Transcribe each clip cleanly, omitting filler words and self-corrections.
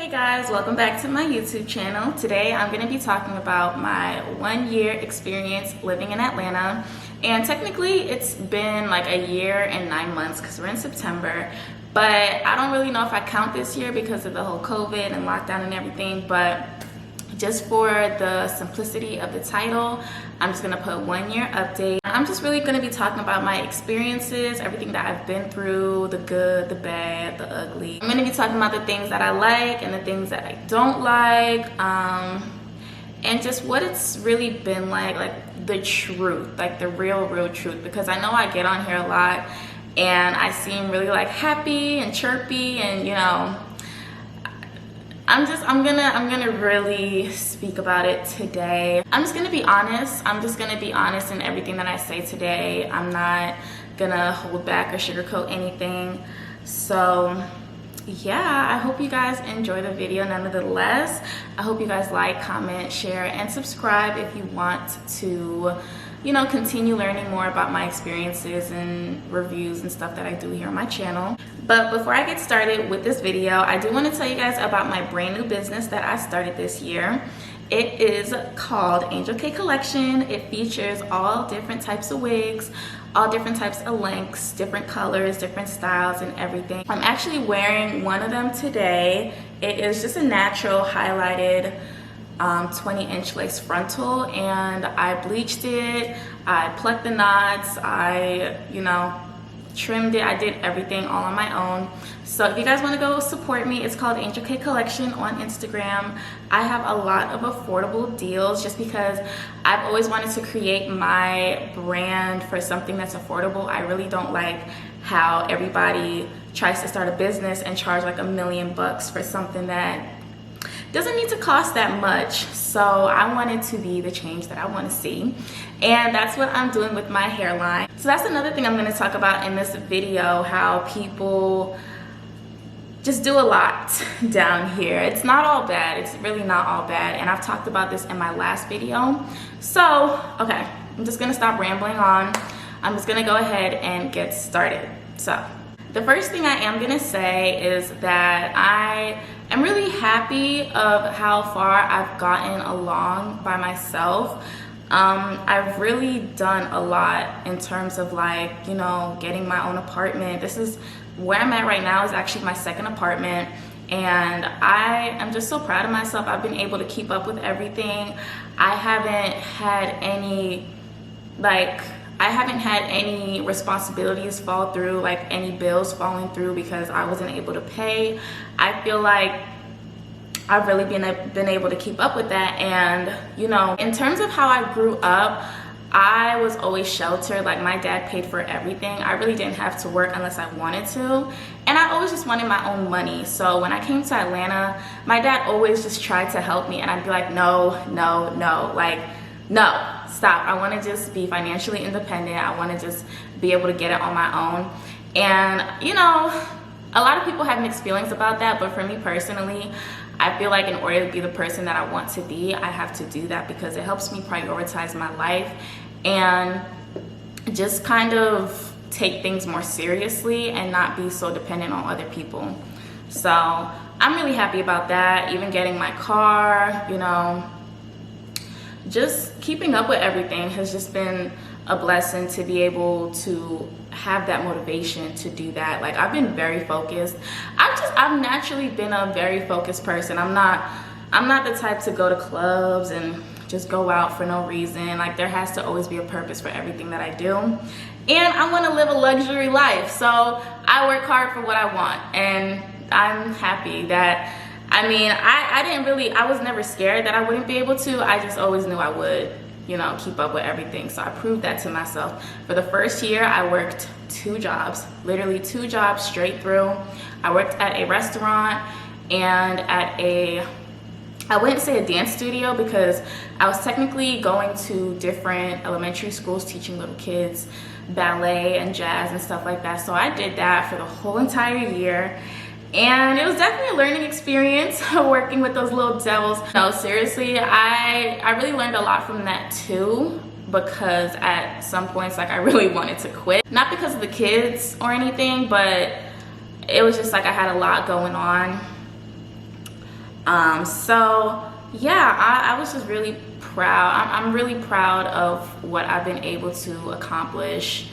Hey guys, welcome back to my YouTube channel. Today I'm going to be talking about my 1 year experience living in Atlanta. And technically it's been like a year and 9 months because we're in September. But I don't really know if I count this year because of the whole COVID and lockdown and everything. But just for the simplicity of the title, I'm just gonna put 1 year update. I'm just really gonna be talking about my experiences, everything that I've been through, the good, the bad, the ugly. I'm gonna be talking about the things that I like and the things that I don't like, and just what it's really been like the truth, like the real truth. Because I know I get on here a lot and I seem really like happy and chirpy and you know, I'm gonna really speak about it today. I'm just gonna be honest. I'm just gonna be honest in everything that I say today. I'm not gonna hold back or sugarcoat anything. So yeah, I hope you guys enjoy the video nonetheless. I hope you guys like, comment, share, and subscribe if you want to, you know, continue learning more about my experiences and reviews and stuff that I do here on my channel. But before I get started with this video, I do want to tell you guys about my brand new business that I started this year. It is called Angel K Collection. It features all different types of wigs, all different types of lengths, different colors, different styles, and everything. I'm actually wearing one of them today. It is just a natural highlighted 20-inch lace frontal, and I bleached it, I plucked the knots, I, you know, trimmed it. I did everything all on my own. So if you guys want to go support me, it's called Angel K Collection on Instagram. I have a lot of affordable deals just because I've always wanted to create my brand for something that's affordable. I really don't like how everybody tries to start a business and charge like $1 million for something that doesn't need to cost that much. So I wanted to be the change that I want to see, and that's what I'm doing with my hairline. So that's another thing I'm going to talk about in this video, how people just do a lot down here. It's not all bad. It's really not all bad, and I've talked about this in my last video. So okay, I'm just going to stop rambling on. I'm just going to go ahead and get started. So the first thing I am going to say is that I am really happy of how far I've gotten along by myself. I've really done a lot in terms of like, you know, getting my own apartment. This is where I'm at right now, is actually my second apartment, and I am just so proud of myself. I've been able to keep up with everything. I haven't had any responsibilities fall through, like any bills falling through because I wasn't able to pay. I feel like I've really been able to keep up with that. And you know, in terms of how I grew up, I was always sheltered. Like my dad paid for everything. I really didn't have to work unless I wanted to, and I always just wanted my own money. So when I came to Atlanta, my dad always just tried to help me, and I'd be like, no, like, no, stop. I want to just be financially independent. I want to just be able to get it on my own. And you know, a lot of people have mixed feelings about that, but for me personally, I feel like in order to be the person that I want to be, I have to do that because it helps me prioritize my life and just kind of take things more seriously and not be so dependent on other people. So I'm really happy about that. Even getting my car, you know, just keeping up with everything has just been a blessing to be able to have that motivation to do that. Like I've been very focused. I've naturally been a very focused person. I'm not the type to go to clubs and just go out for no reason. Like there has to always be a purpose for everything that I do. And I want to live a luxury life. So I work hard for what I want, and I'm happy that, I mean, I was never scared that I wouldn't be able to. I just always knew I would, you know, keep up with everything. So I proved that to myself. For the first year, I worked 2 jobs, literally 2 jobs straight through. I worked at a restaurant and I wouldn't say a dance studio because I was technically going to different elementary schools teaching little kids ballet and jazz and stuff like that. So I did that for the whole entire year. And it was definitely a learning experience working with those little devils. No, seriously, I really learned a lot from that too, because at some points, like, I really wanted to quit. Not because of the kids or anything, but it was just like I had a lot going on. So yeah, I was just really proud. I'm really proud of what I've been able to accomplish.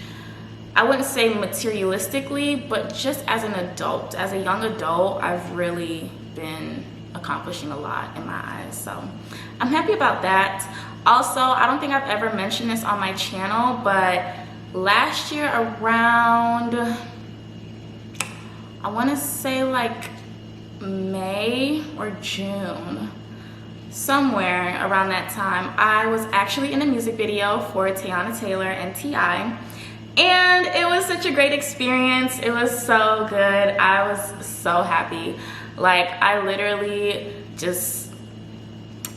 I wouldn't say materialistically, but just as an adult, as a young adult, I've really been accomplishing a lot in my eyes. So I'm happy about that. Also, I don't think I've ever mentioned this on my channel, but last year around, I want to say like May or June, somewhere around that time, I was actually in a music video for Teyana Taylor and T.I. And it was such a great experience. It was so good. I was so happy. Like, I literally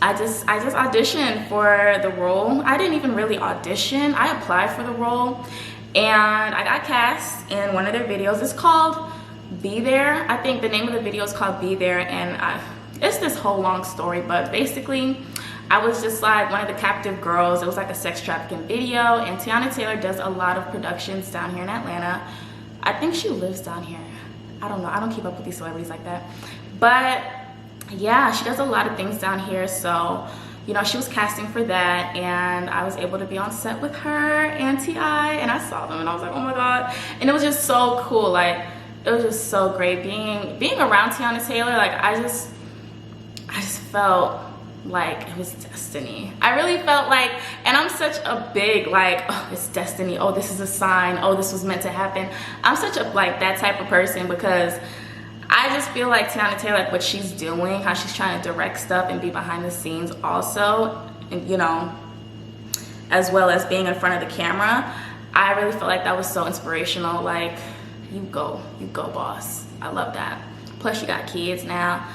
I just auditioned for the role. I didn't even really audition. I applied for the role and I got cast in one of their videos. It's called Be There. I think the name of the video is called Be There, and it's this whole long story, but basically I was just like one of the captive girls. It was like a sex trafficking video, and Teyana Taylor does a lot of productions down here in Atlanta. I think she lives down here. I don't know. I don't keep up with these celebrities like that. But yeah, she does a lot of things down here. So, you know, she was casting for that, and I was able to be on set with her and T.I., and I saw them and I was like, oh my God. And it was just so cool. Like, it was just so great being around Teyana Taylor. Like, I just felt like it was destiny. I really felt like, and I'm such a big like, oh, it's destiny, oh, this is a sign, oh, this was meant to happen. I'm such a like that type of person, because I just feel like Teyana Taylor, like what she's doing, how she's trying to direct stuff and be behind the scenes also, and you know, as well as being in front of the camera, I really felt like that was so inspirational. Like, you go boss. I love that. Plus you got kids now.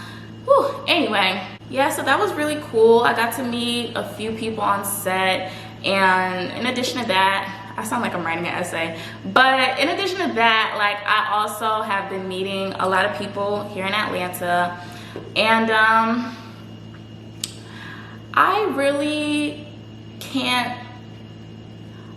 Whew. Anyway, yeah, so that was really cool. I got to meet a few people on set, and in addition to that, I sound like I'm writing an essay, but in addition to that, like, I also have been meeting a lot of people here in Atlanta, and I really can't,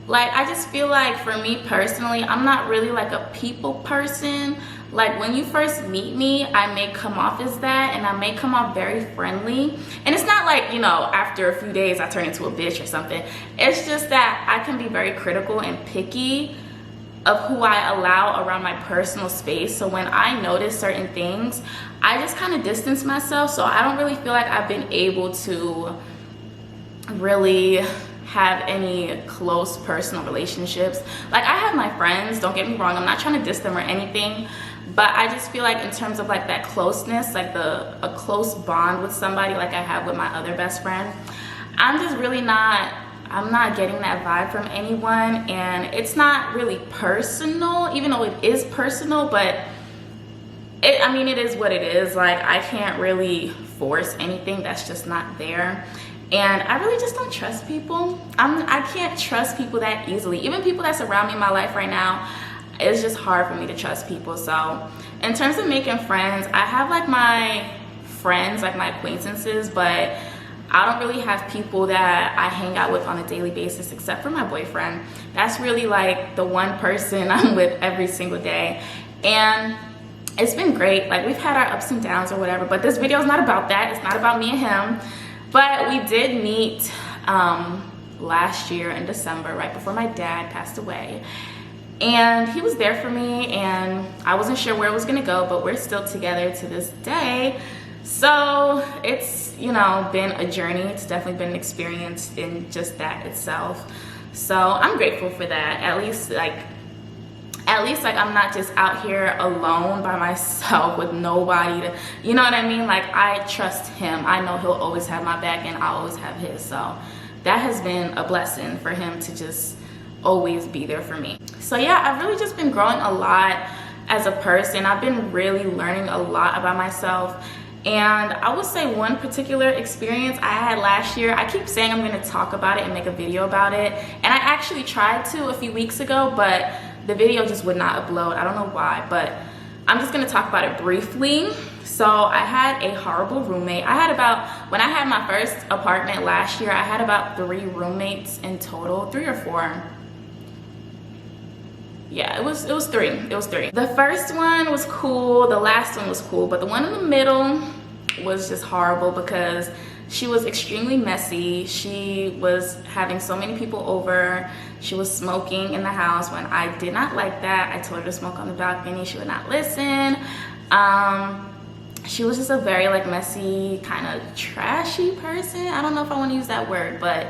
like, I just feel like for me personally, I'm not really like a people person. Like, when you first meet me, I may come off as that, and I may come off very friendly. And it's not like, you know, after a few days I turn into a bitch or something. It's just that I can be very critical and picky of who I allow around my personal space. So when I notice certain things, I just kind of distance myself. So I don't really feel like I've been able to really have any close personal relationships. Like, I have my friends, don't get me wrong, I'm not trying to diss them or anything, but I just feel like in terms of like that closeness, like a close bond with somebody like I have with my other best friend, I'm just really not, I'm not getting that vibe from anyone. And it's not really personal, even though it is personal, but I mean, it is what it is. Like, I can't really force anything that's just not there. And I really just don't trust people. I can't trust people that easily. Even people that's around me in my life right now, it's just hard for me to trust people. So in terms of making friends, I have like my friends, like my acquaintances, but I don't really have people that I hang out with on a daily basis except for my boyfriend. That's really like the one person I'm with every single day. And it's been great. Like, we've had our ups and downs or whatever, but this video is not about that. It's not about me and him. But we did meet last year in December, right before my dad passed away. And he was there for me, and I wasn't sure where it was gonna go, but we're still together to this day. So it's, you know, been a journey. It's definitely been an experience in just that itself. So I'm grateful for that. At least like I'm not just out here alone by myself with nobody to, you know what I mean? Like, I trust him. I know he'll always have my back, and I'll always have his. So that has been a blessing for him to just always be there for me. So yeah, I've really just been growing a lot as a person. I've been really learning a lot about myself. And I would say one particular experience I had last year, I keep saying I'm going to talk about it and make a video about it. And I actually tried to a few weeks ago, but the video just would not upload. I don't know why, but I'm just gonna talk about it briefly. So I had a horrible roommate. When I had my first apartment last year, I had about 3 roommates in total, 3 or 4. Yeah, it was 3. It was 3. The first one was cool, the last one was cool, but the one in the middle, was just horrible because she was extremely messy. She was having so many people over. She was smoking in the house when I did not like that. I told her to smoke on the balcony. She would not listen. She was just a very like messy, kind of trashy person. I don't know if I want to use that word, but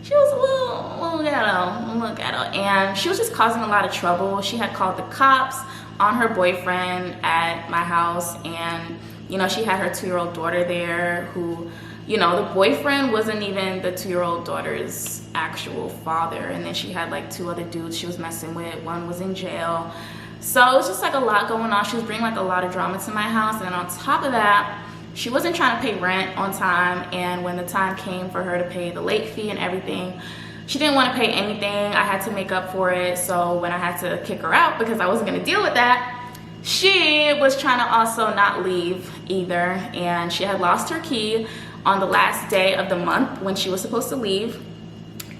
she was a little ghetto, and she was just causing a lot of trouble. She had called the cops on her boyfriend at my house, and you know, she had her 2-year-old daughter there who, you know, the boyfriend wasn't even the 2-year-old daughter's actual father, and then she had like 2 other dudes she was messing with. One was in jail. So it was just like a lot going on. She was bringing like a lot of drama to my house, and then on top of that, she wasn't trying to pay rent on time, and when the time came for her to pay the late fee and everything, she didn't want to pay anything. I had to make up for it. So when I had to kick her out because I wasn't going to deal with that, she was trying to also not leave either, and she had lost her key on the last day of the month when she was supposed to leave,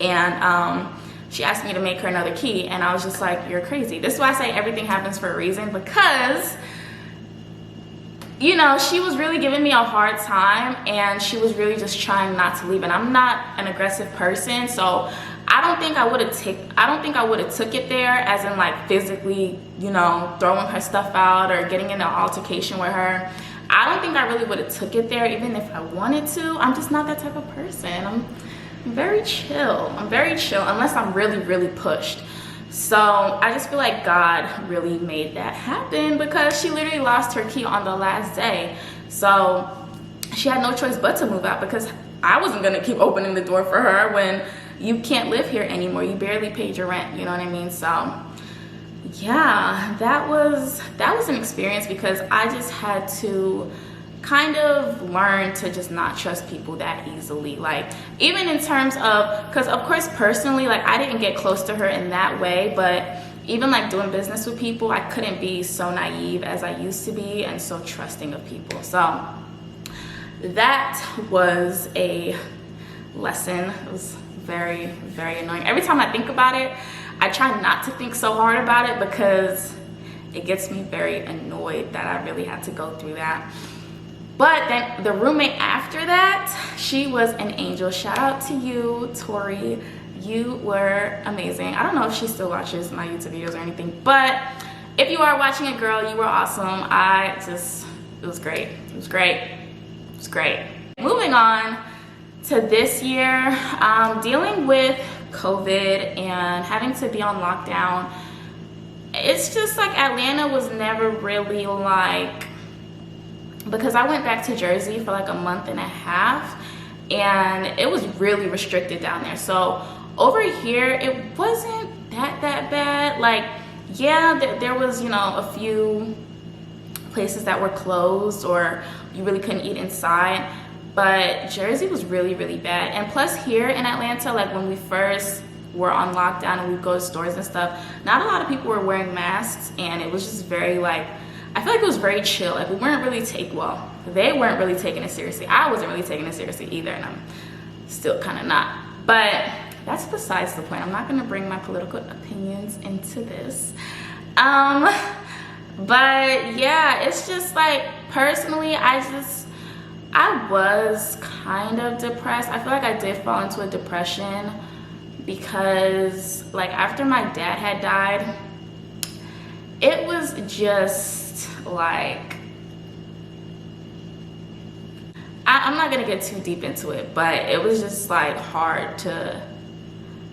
and she asked me to make her another key, and I was just like, you're crazy. This is why I say everything happens for a reason, because you know, she was really giving me a hard time, and she was really just trying not to leave, and I'm not an aggressive person, so I don't think I would have took it there as in like physically, you know, throwing her stuff out or getting in an altercation with her. I don't think I really would have took it there even if I wanted to. I'm just not that type of person. I'm very chill. I'm very chill unless I'm really pushed. So I just feel like God really made that happen, because she literally lost her key on the last day. So she had no choice but to move out, because I wasn't gonna keep opening the door for her when you can't live here anymore. You barely paid your rent, you know what I mean? So yeah, that was an experience, because I just had to kind of learn to just not trust people that easily. Like, even in terms of, because of course personally, like, I didn't get close to her in that way, but even like doing business with people, I couldn't be so naive as I used to be and so trusting of people. So that was a lesson. It was very annoying. Every time I think about it, I try not to think so hard about it, because it gets me very annoyed that I really had to go through that. But then the roommate after that, she was an angel. Shout out to you, Tori. You were amazing. I don't know if she still watches my YouTube videos or anything, but if you are watching it, girl, you were awesome. It was great. It was great. Moving on to this year, dealing with COVID and having to be on lockdown. It's just like Atlanta was never really like, because I went back to Jersey for like a month and a half, and it was really restricted down there. So over here, it wasn't that bad. Like, yeah, there was, you know, a few places that were closed, or you really couldn't eat inside, but Jersey was really bad. And plus here in Atlanta, like when we first were on lockdown and we'd go to stores and stuff, not a lot of people were wearing masks, and it was just very like, I feel like it was very chill. Like, we weren't really they weren't really taking it seriously. I wasn't really taking it seriously either, and I'm still kind of not. But that's besides the point. I'm not gonna bring my political opinions into this. But yeah, it's just like, personally, I was kind of depressed. I feel like I did fall into a depression, because like after my dad had died, it was just like, I'm not gonna get too deep into it, but it was just like hard to,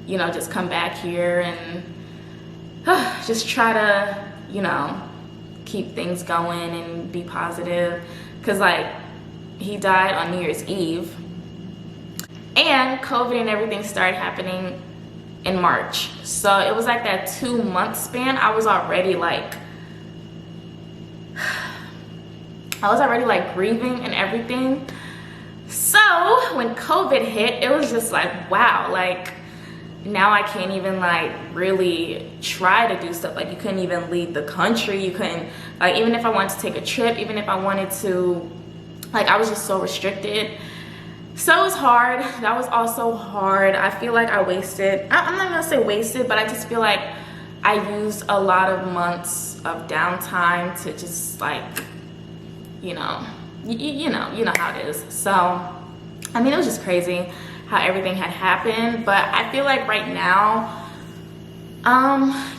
you know, just come back here and just try to, you know, keep things going and be positive, because like he died on New Year's Eve, and COVID and everything started happening in March. So it was like that 2-month span. I was already like grieving and everything. So when COVID hit, it was just like, wow, like now I can't even like really try to do stuff. Like, you couldn't even leave the country. You couldn't, like, even if I wanted to take a trip, even if I wanted to, like, I was just so restricted. So it was hard. That was also hard. I feel like I wasted, I'm not gonna say wasted, but I just feel like I used a lot of months of downtime to just like, you know, you know how it is. So I mean, it was just crazy how everything had happened. But I feel like right now,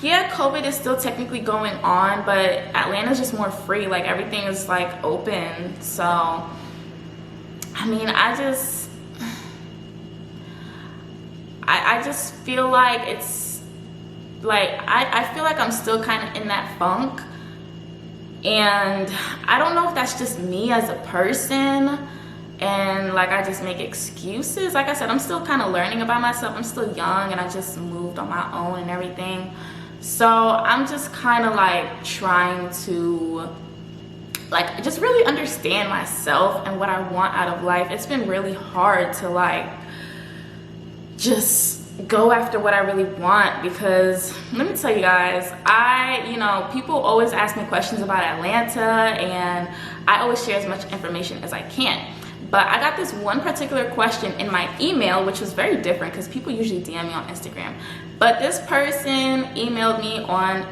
yeah, COVID is still technically going on, but Atlanta's just more free. Like, everything is like open. So I mean, I just feel like it's like I feel like I'm still kind of in that funk, and I don't know if that's just me as a person, and like I just make excuses. Like I said, I'm still kind of learning about myself. I'm still young, and I just moved on my own and everything. So I'm just kind of like trying to like just really understand myself and what I want out of life. It's been really hard to like just go after what I really want, because let me tell you guys, people always ask me questions about Atlanta, and I always share as much information as I can. But I got this one particular question in my email, which was very different because people usually DM me on Instagram. But this person emailed me on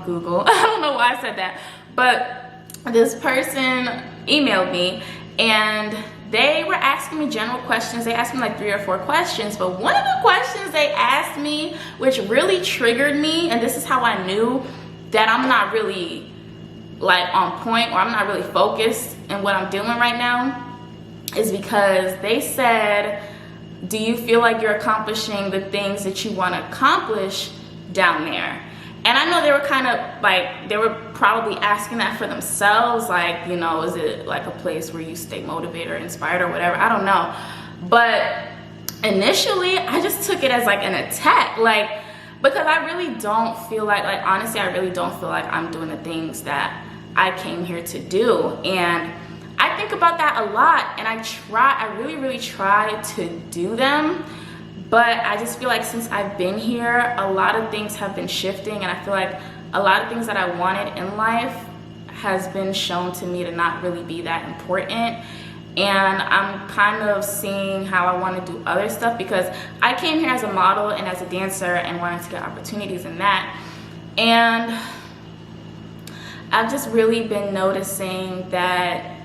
Google. I don't know why I said that, but this person emailed me, and they were asking me general questions. They asked me like 3 or 4 questions, but one of the questions they asked me, which really triggered me, and this is how I knew that I'm not really like on point, or I'm not really focused in what I'm doing right now, is because they said, do you feel like you're accomplishing the things that you want to accomplish down there? And I know they were kind of like, they were probably asking that for themselves, like, you know, is it like a place where you stay motivated or inspired or whatever? I don't know. But initially, I just took it as like an attack, like, because I really don't feel like honestly, I really don't feel like I'm doing the things that I came here to do. And I think about that a lot, and I really, really try to do them. But I just feel like since I've been here, a lot of things have been shifting, and I feel like a lot of things that I wanted in life has been shown to me to not really be that important. And I'm kind of seeing how I want to do other stuff, because I came here as a model and as a dancer and wanted to get opportunities in that. And I've just really been noticing that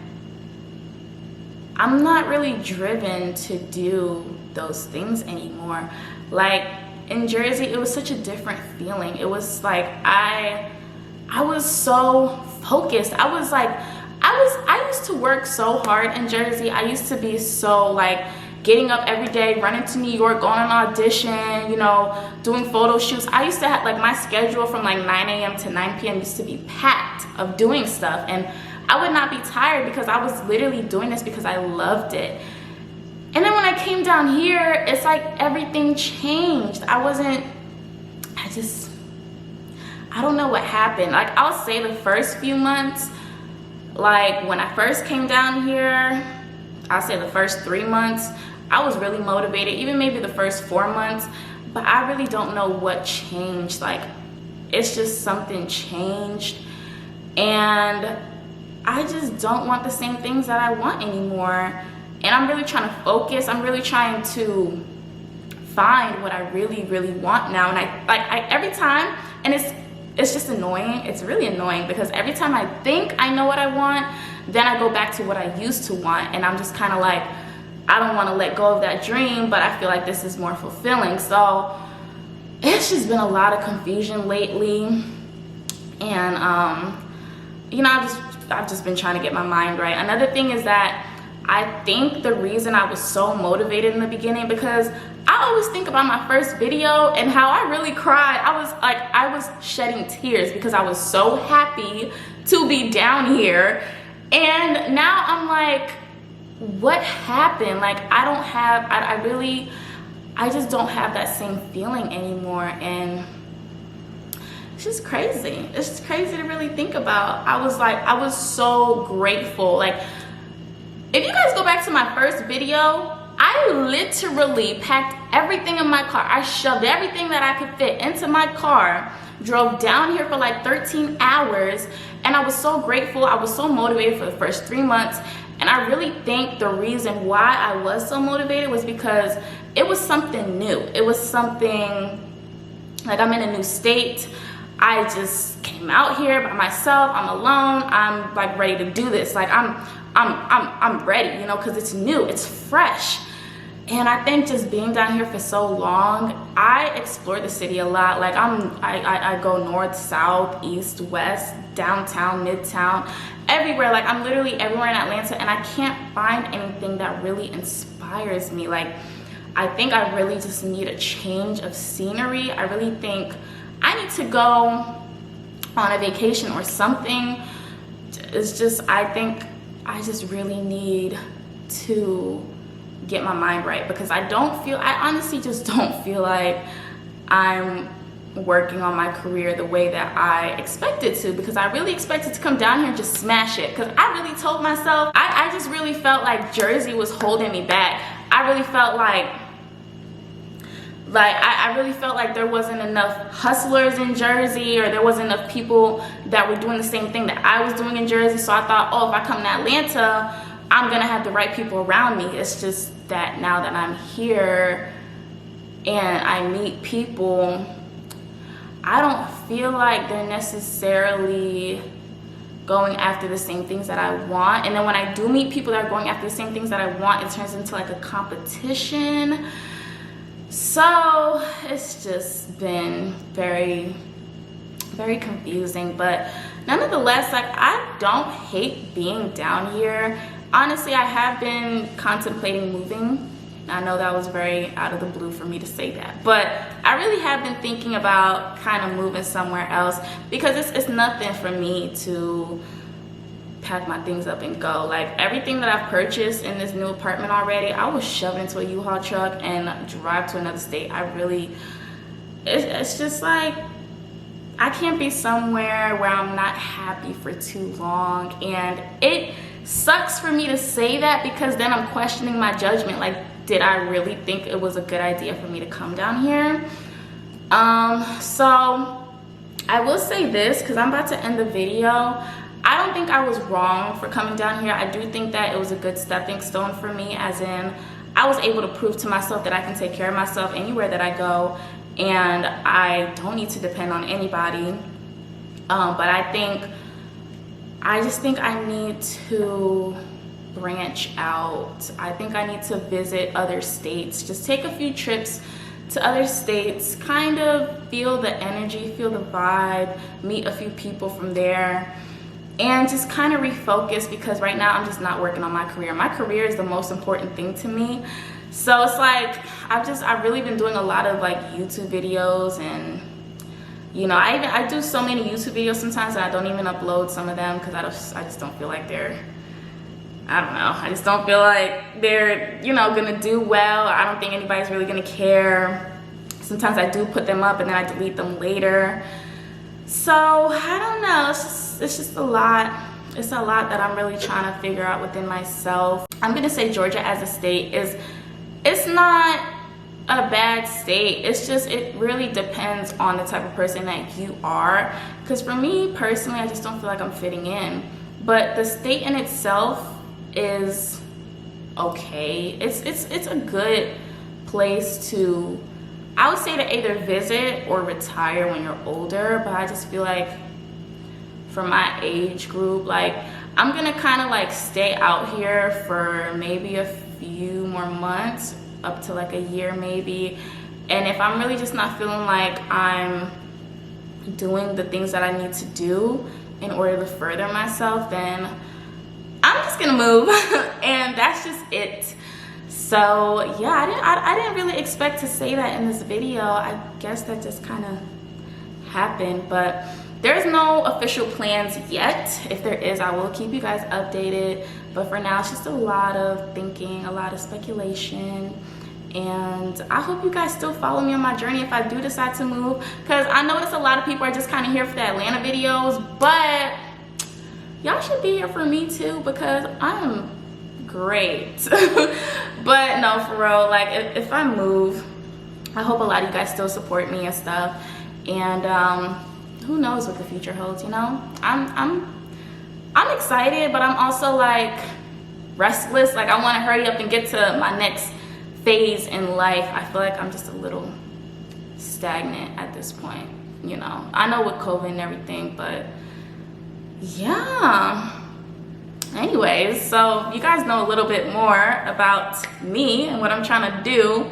I'm not really driven to do those things anymore. Like in Jersey, it was such a different feeling. It was like I was so focused. I used to work so hard in Jersey. I used to be so like getting up every day, running to New York, going on audition, you know, doing photo shoots. I used to have like my schedule from like 9 a.m. to 9 p.m. used to be packed of doing stuff, and I would not be tired because I was literally doing this because I loved it. And then when I came down here, it's like everything changed. I don't know what happened. Like, I'll say the first few months, like when I first came down here, I'll say the first 3 months, I was really motivated, even maybe the first 4 months, but I really don't know what changed. Like, it's just something changed, and I just don't want the same things that I want anymore. And I'm really trying to focus. I'm really trying to find what I really, really want now. And I every time, and it's just annoying. It's really annoying because every time I think I know what I want, then I go back to what I used to want. And I'm just kind of like, I don't want to let go of that dream, but I feel like this is more fulfilling. So it's just been a lot of confusion lately. And, you know, I've just been trying to get my mind right. Another thing is that I think the reason I was so motivated in the beginning, because I always think about my first video and how I really cried. I was shedding tears because I was so happy to be down here. And now I'm like, what happened? Like, I just don't have that same feeling anymore. And it's just crazy. It's just crazy to really think about. I was so grateful. Like, if you guys go back to my first video, I literally packed everything in my car. I shoved everything that I could fit into my car, drove down here for like 13 hours, and I was so grateful. I was so motivated for the first 3 months. And I really think the reason why I was so motivated was because it was something new. It was something, like, I'm in a new state. I just came out here by myself. I'm alone. I'm like ready to do this. Like I'm ready, you know, because it's new, it's fresh. And I think just being down here for so long, I explore the city a lot. Like I go north, south, east, west, downtown, midtown, everywhere. Like I'm literally everywhere in Atlanta, and I can't find anything that really inspires me. Like I think I really just need a change of scenery. I really think I need to go on a vacation or something. It's just, I think I just really need to get my mind right, because I honestly just don't feel like I'm working on my career the way that I expected to, because I really expected to come down here and just smash it. Because I really told myself, I just really felt like Jersey was holding me back. I really felt like I really felt like there wasn't enough hustlers in Jersey, or there wasn't enough people that were doing the same thing that I was doing in Jersey. So I thought, oh, if I come to Atlanta, I'm gonna have the right people around me. It's just that now that I'm here and I meet people, I don't feel like they're necessarily going after the same things that I want. And then when I do meet people that are going after the same things that I want, it turns into like a competition. So it's just been very, very confusing. But nonetheless, like I don't hate being down here. Honestly, I have been contemplating moving. I know that was very out of the blue for me to say that, but I really have been thinking about kind of moving somewhere else, because it's nothing for me to pack my things up and go. Like everything that I've purchased in this new apartment already, I will shove it into a U-Haul truck and drive to another state. It's just like, I can't be somewhere where I'm not happy for too long. And it sucks for me to say that, because then I'm questioning my judgment. Like, did I really think it was a good idea for me to come down here? So I will say this, because I'm about to end the video. I don't think I was wrong for coming down here. I do think that it was a good stepping stone for me, as in I was able to prove to myself that I can take care of myself anywhere that I go, and I don't need to depend on anybody. But I just think I need to branch out. I think I need to visit other states, just take a few trips to other states, kind of feel the energy, feel the vibe, meet a few people from there, and just kind of refocus, because right now I'm just not working on my career. My career is the most important thing to me. So it's like I've really been doing a lot of like YouTube videos, and you know, I do so many YouTube videos sometimes that I don't even upload some of them, because I just don't feel like I don't know, I just don't feel like they're, you know, gonna do well. I don't think anybody's really gonna care. Sometimes I do put them up and then I delete them later. So I don't know, it's just a lot. It's a lot that I'm really trying to figure out within myself. I'm gonna say Georgia as a state it's not a bad state. It's just, it really depends on the type of person that you are. Because for me personally, I just don't feel like I'm fitting in. But the state in itself is okay. It's a good place to, I would say, to either visit or retire when you're older. But I just feel like for my age group, like I'm gonna kind of like stay out here for maybe a few more months, up to like a year maybe. And if I'm really just not feeling like I'm doing the things that I need to do in order to further myself, then I'm just gonna move. And that's just it. So yeah, I didn't really expect to say that in this video. I guess that just kind of happened. But there's no official plans yet. If there is, I will keep you guys updated. But for now, it's just a lot of thinking, a lot of speculation. And I hope you guys still follow me on my journey if I do decide to move. Because I notice a lot of people are just kind of here for the Atlanta videos. But y'all should be here for me too, because I'm great. But no, for real, like if I move, I hope a lot of you guys still support me and stuff. And who knows what the future holds, you know? I'm excited, but I'm also like restless. Like I want to hurry up and get to my next phase in life. I feel like I'm just a little stagnant at this point. you know, I know with COVID and everything, but yeah. Anyways, so you guys know a little bit more about me and what I'm trying to do.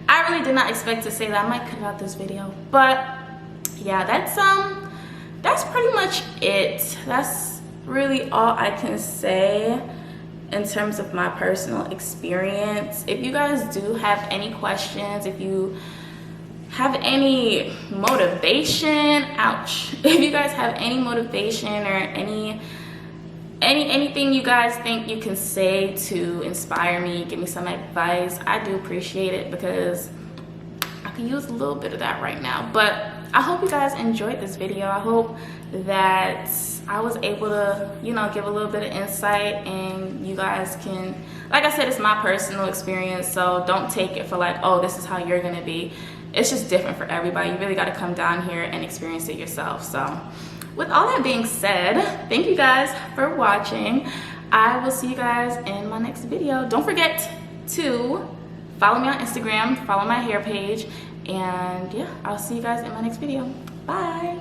I really did not expect to say that. I might cut out this video, but yeah, that's pretty much it. That's really all I can say in terms of my personal experience. If you guys do have any questions, if you have any motivation, ouch, if you guys have any motivation or anything you guys think you can say to inspire me, give me some advice, I do appreciate it, because I could use a little bit of that right now. But I hope you guys enjoyed this video. I hope that I was able to, you know, give a little bit of insight, and you guys can, like I said, it's my personal experience, so don't take it for like, oh, this is how you're gonna be. It's just different for everybody. You really got to come down here and experience it yourself. So with all that being said, thank you guys for watching. I will see you guys in my next video. Don't forget to follow me on Instagram, follow my hair page, and yeah, I'll see you guys in my next video. Bye.